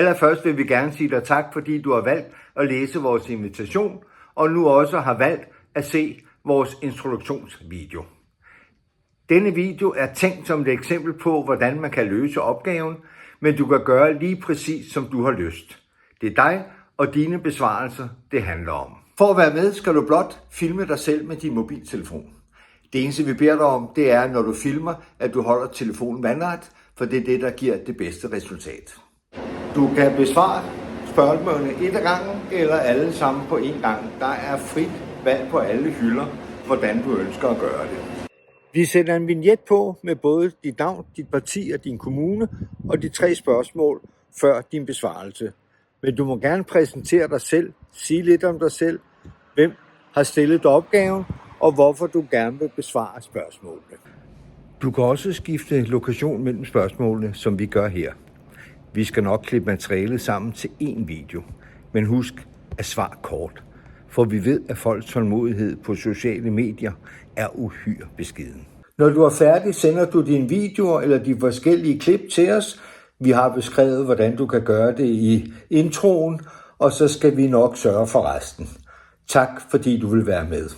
Allerførst vil vi gerne sige dig tak, fordi du har valgt at læse vores invitation, og nu også har valgt at se vores introduktionsvideo. Denne video er tænkt som et eksempel på, hvordan man kan løse opgaven, men du kan gøre lige præcis, som du har lyst. Det er dig og dine besvarelser, det handler om. For at være med, skal du blot filme dig selv med din mobiltelefon. Det eneste, vi beder dig om, det er, når du filmer, at du holder telefonen vandret, for det er det, der giver det bedste resultat. Du kan besvare spørgsmålene et ad gangen, eller alle sammen på en gang. Der er frit valg på alle hylder, hvordan du ønsker at gøre det. Vi sætter en vignet på med både dit navn, dit parti og din kommune, og de 3 spørgsmål før din besvarelse. Men du må gerne præsentere dig selv, sige lidt om dig selv, hvem har stillet dig opgaven, og hvorfor du gerne vil besvare spørgsmålene. Du kan også skifte lokation mellem spørgsmålene, som vi gør her. Vi skal nok klippe materialet sammen til én video, men husk at svare kort, for vi ved, at folks tålmodighed på sociale medier er uhyre beskeden. Når du er færdig, sender du dine videoer eller de forskellige klip til os. Vi har beskrevet, hvordan du kan gøre det i introen, og så skal vi nok sørge for resten. Tak fordi du vil være med.